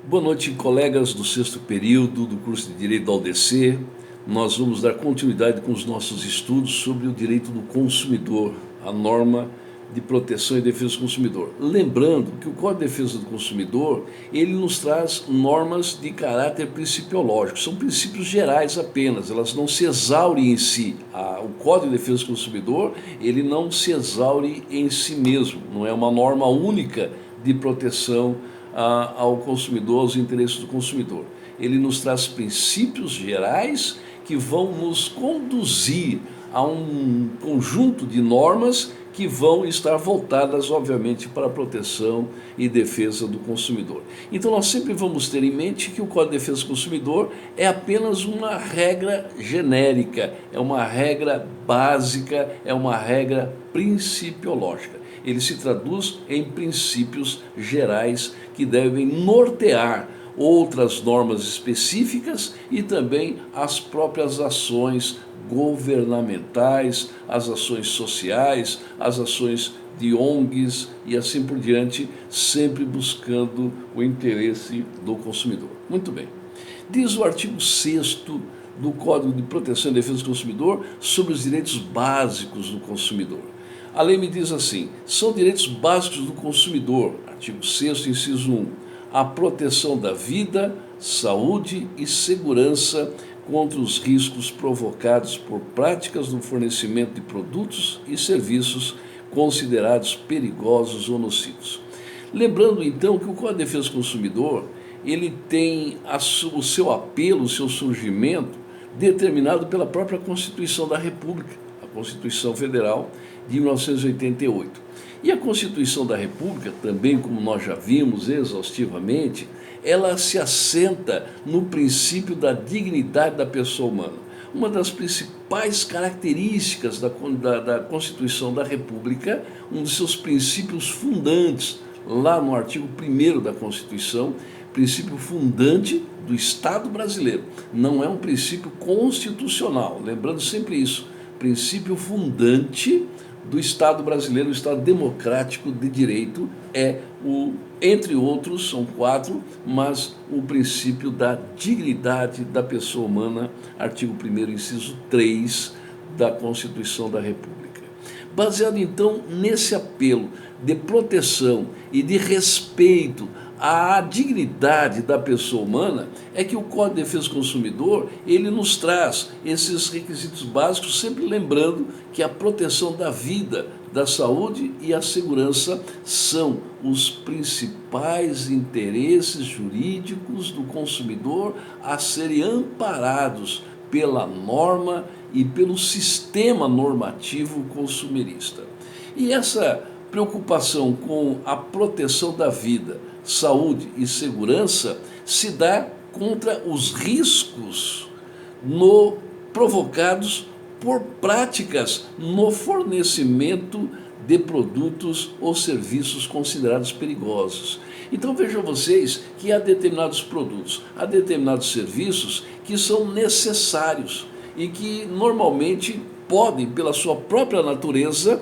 Boa noite, colegas do sexto período do curso de Direito da UDC. Nós vamos dar continuidade com os nossos estudos sobre o direito do consumidor, a norma de proteção e defesa do consumidor. Lembrando que o Código de Defesa do Consumidor, ele nos traz normas de caráter principiológico, são princípios gerais apenas, elas não se exaurem em si. O Código de Defesa do Consumidor, ele não se exaure em si mesmo, não é uma norma única de proteção ao consumidor, aos interesses do consumidor. Ele nos traz princípios gerais que vão nos conduzir a um conjunto de normas que vão estar voltadas, obviamente, para a proteção e defesa do consumidor. Então, nós sempre vamos ter em mente que o Código de Defesa do Consumidor é apenas uma regra genérica, é uma regra básica, é uma regra principiológica. Ele se traduz em princípios gerais que devem nortear outras normas específicas e também as próprias ações governamentais, as ações sociais, as ações de ONGs e assim por diante, sempre buscando o interesse do consumidor. Muito bem. Diz o artigo 6º do Código de Proteção e Defesa do Consumidor sobre os direitos básicos do consumidor. A lei me diz assim: são direitos básicos do consumidor, artigo 6º, inciso 1, a proteção da vida, saúde e segurança contra os riscos provocados por práticas no fornecimento de produtos e serviços considerados perigosos ou nocivos. Lembrando então que o Código de Defesa do Consumidor, ele tem o seu apelo, o seu surgimento determinado pela própria Constituição da República, a Constituição Federal de 1988. E a Constituição da República, também como nós já vimos exaustivamente, ela se assenta no princípio da dignidade da pessoa humana. Uma das principais características da Constituição da República, um dos seus princípios fundantes, lá no artigo 1º da Constituição, princípio fundante do Estado brasileiro. Não é um princípio constitucional, lembrando sempre isso, princípio fundante do Estado brasileiro, o Estado democrático de direito, entre outros, são 4, mas o princípio da dignidade da pessoa humana, artigo 1º, inciso 3 da Constituição da República. Baseado então nesse apelo de proteção e de respeito à dignidade da pessoa humana, é que o Código de Defesa do Consumidor, ele nos traz esses requisitos básicos, sempre lembrando que a proteção da vida, da saúde e a segurança são os principais interesses jurídicos do consumidor a serem amparados pela norma e pelo sistema normativo consumerista. E essa preocupação com a proteção da vida, saúde e segurança se dá contra os riscos provocados por práticas no fornecimento de produtos ou serviços considerados perigosos. Então vejam vocês que há determinados produtos, há determinados serviços que são necessários e que normalmente podem, pela sua própria natureza,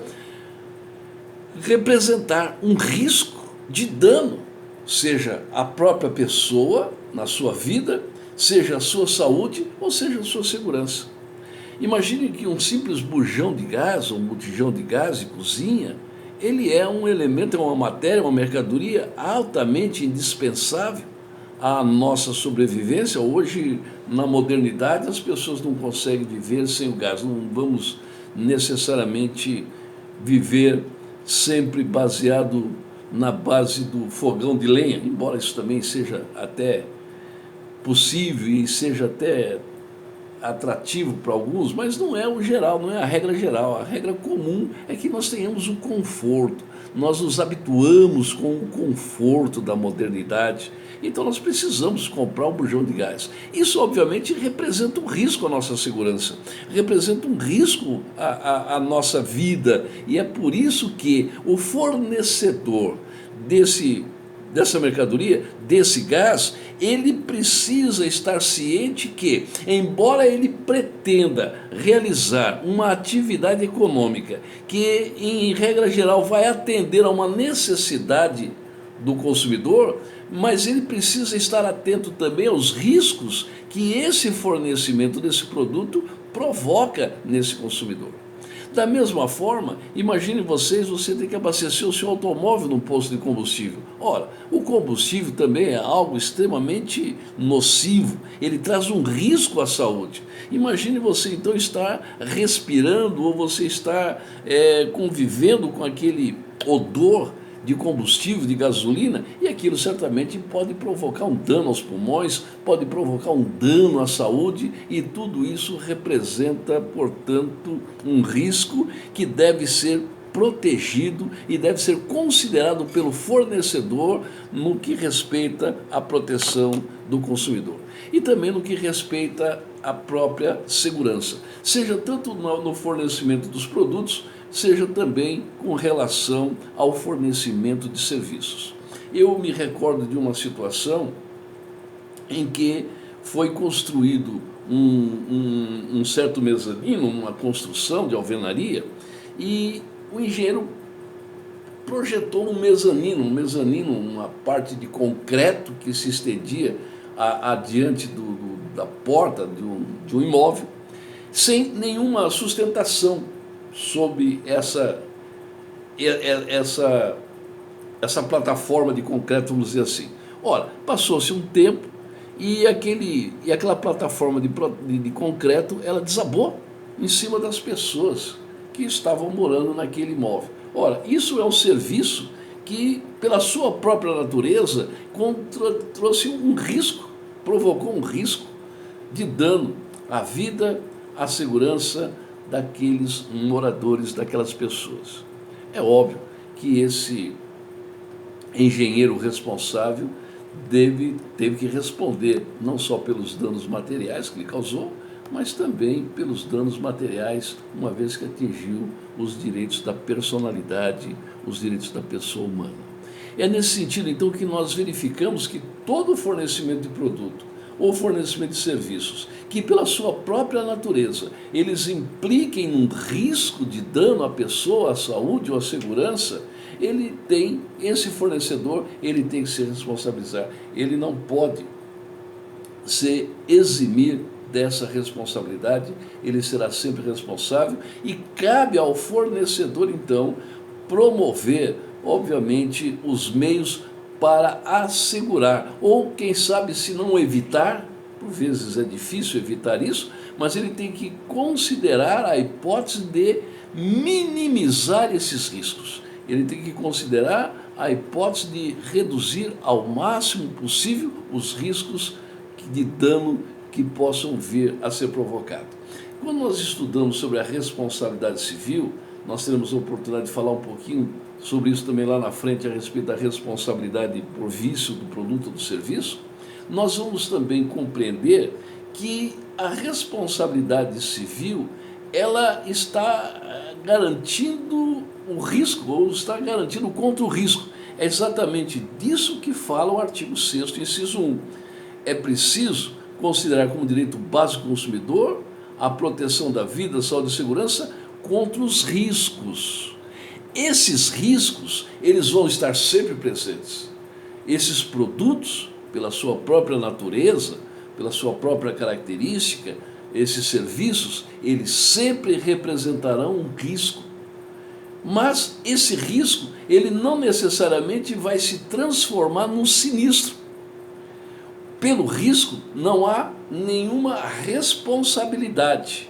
representar um risco de dano, seja a própria pessoa na sua vida, seja a sua saúde ou seja a sua segurança. Imagine que um simples bujão de gás, ou botijão de gás de cozinha, ele é um elemento, é uma matéria, uma mercadoria altamente indispensável à nossa sobrevivência. Hoje, na modernidade, as pessoas não conseguem viver sem o gás, não vamos necessariamente viver sempre baseado na base do fogão de lenha, embora isso também seja até possível e seja até atrativo para alguns, mas não é o geral, não é a regra geral. A regra comum é que nós tenhamos um conforto, nós nos habituamos com o conforto da modernidade, então nós precisamos comprar um bujão de gás. Isso obviamente representa um risco à nossa segurança, representa um risco à nossa vida, e é por isso que o fornecedor dessa mercadoria, desse gás, ele precisa estar ciente que, embora ele pretenda realizar uma atividade econômica que, em regra geral, vai atender a uma necessidade do consumidor, mas ele precisa estar atento também aos riscos que esse fornecimento desse produto provoca nesse consumidor. Da mesma forma, imagine vocês, você tem que abastecer o seu automóvel num posto de combustível. Ora, o combustível também é algo extremamente nocivo, ele traz um risco à saúde. Imagine você então estar respirando ou você estar convivendo com aquele odor de combustível, de gasolina, e aquilo certamente pode provocar um dano aos pulmões, pode provocar um dano à saúde, e tudo isso representa, portanto, um risco que deve ser protegido e deve ser considerado pelo fornecedor no que respeita à proteção do consumidor. E também no que respeita à própria segurança, seja tanto no fornecimento dos produtos, seja também com relação ao fornecimento de serviços. Eu me recordo de uma situação em que foi construído um certo mezanino, uma construção de alvenaria, e o engenheiro projetou um mezanino, uma parte de concreto que se estendia adiante da porta de um imóvel, sem nenhuma sustentação sob essa plataforma de concreto, vamos dizer assim. Ora, passou-se um tempo e aquela plataforma de concreto, ela desabou em cima das pessoas que estavam morando naquele imóvel. Ora, isso é um serviço que, pela sua própria natureza, trouxe um risco, provocou um risco de dano à vida, à segurança daqueles moradores, daquelas pessoas. É óbvio que esse engenheiro responsável teve que responder não só pelos danos materiais que ele causou, mas também pelos danos materiais, uma vez que atingiu os direitos da personalidade, os direitos da pessoa humana. É nesse sentido, então, que nós verificamos que todo fornecimento de produto ou fornecimento de serviços, que pela sua própria natureza, eles impliquem num risco de dano à pessoa, à saúde ou à segurança, esse fornecedor, ele tem que se responsabilizar. Ele não pode se eximir dessa responsabilidade, ele será sempre responsável e cabe ao fornecedor, então, promover, obviamente, os meios para assegurar, ou quem sabe se não evitar, por vezes é difícil evitar isso, mas ele tem que considerar a hipótese de minimizar esses riscos. Ele tem que considerar a hipótese de reduzir ao máximo possível os riscos de dano que possam vir a ser provocados. Quando nós estudamos sobre a responsabilidade civil, nós teremos a oportunidade de falar um pouquinho sobre isso também lá na frente, a respeito da responsabilidade por vício do produto ou do serviço. Nós vamos também compreender que a responsabilidade civil, ela está garantindo o risco, ou está garantindo contra o risco. É exatamente disso que fala o artigo 6º, inciso 1. É preciso considerar como direito básico do consumidor a proteção da vida, saúde e segurança contra os riscos. Esses riscos, eles vão estar sempre presentes. Esses produtos, pela sua própria natureza, pela sua própria característica, esses serviços, eles sempre representarão um risco. Mas esse risco, ele não necessariamente vai se transformar num sinistro. Pelo risco, não há nenhuma responsabilidade.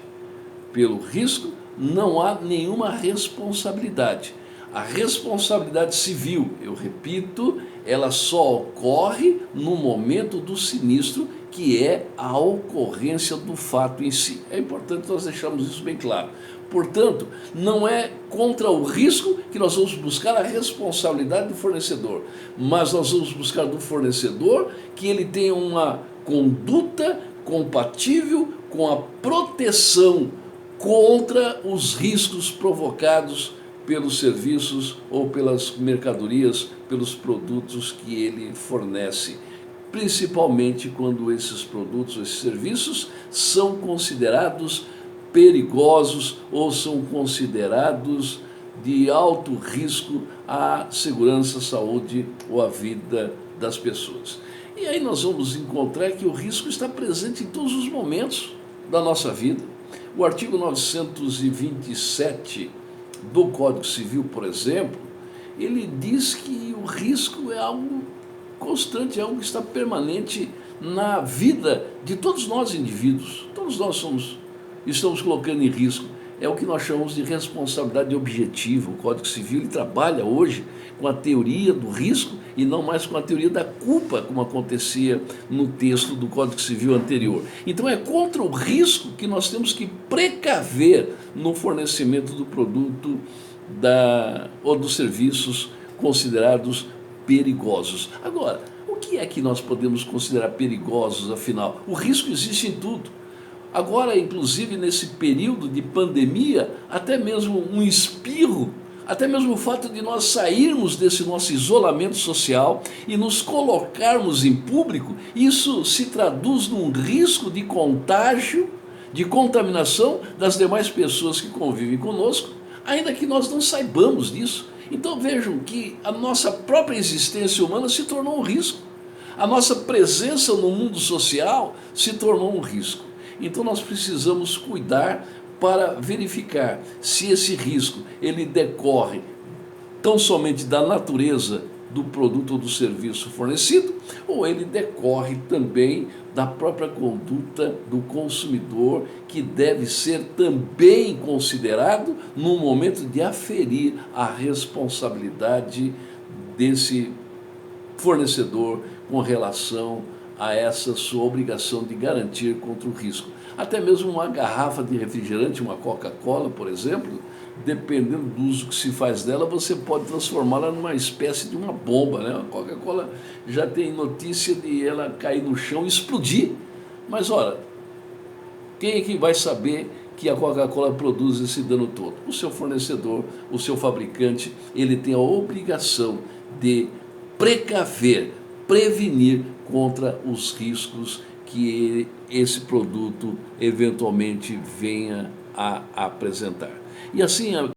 Pelo risco, não há nenhuma responsabilidade. A responsabilidade civil, eu repito, ela só ocorre no momento do sinistro, que é a ocorrência do fato em si. É importante nós deixarmos isso bem claro. Portanto, não é contra o risco que nós vamos buscar a responsabilidade do fornecedor, mas nós vamos buscar do fornecedor que ele tenha uma conduta compatível com a proteção contra os riscos provocados pelos serviços ou pelas mercadorias, pelos produtos que ele fornece, principalmente quando esses produtos, esses serviços são considerados perigosos ou são considerados de alto risco à segurança, à saúde ou à vida das pessoas. E aí nós vamos encontrar que o risco está presente em todos os momentos da nossa vida. O artigo 927 do Código Civil, por exemplo, ele diz que o risco é algo constante, é algo que está permanente na vida de todos nós indivíduos. Todos nós estamos colocando em risco. É o que nós chamamos de responsabilidade objetiva. O Código Civil ele trabalha hoje com a teoria do risco e não mais com a teoria da culpa, como acontecia no texto do Código Civil anterior. Então é contra o risco que nós temos que precaver no fornecimento do produto ou dos serviços considerados perigosos. Agora, o que é que nós podemos considerar perigosos, afinal? O risco existe em tudo. Agora, inclusive, nesse período de pandemia, até mesmo um espirro, até mesmo o fato de nós sairmos desse nosso isolamento social e nos colocarmos em público, isso se traduz num risco de contágio, de contaminação das demais pessoas que convivem conosco, ainda que nós não saibamos disso. Então vejam que a nossa própria existência humana se tornou um risco. A nossa presença no mundo social se tornou um risco. Então nós precisamos cuidar para verificar se esse risco ele decorre tão somente da natureza do produto ou do serviço fornecido, ou ele decorre também da própria conduta do consumidor, que deve ser também considerado no momento de aferir a responsabilidade desse fornecedor com relação a essa sua obrigação de garantir contra o risco. Até mesmo uma garrafa de refrigerante, uma Coca-Cola, por exemplo, dependendo do uso que se faz dela, você pode transformá-la numa espécie de uma bomba, né? A Coca-Cola já tem notícia de ela cair no chão e explodir. Mas, ora, quem é que vai saber que a Coca-Cola produz esse dano todo? O seu fornecedor, o seu fabricante, ele tem a obrigação de precaver, prevenir contra os riscos que esse produto eventualmente venha a apresentar. E assim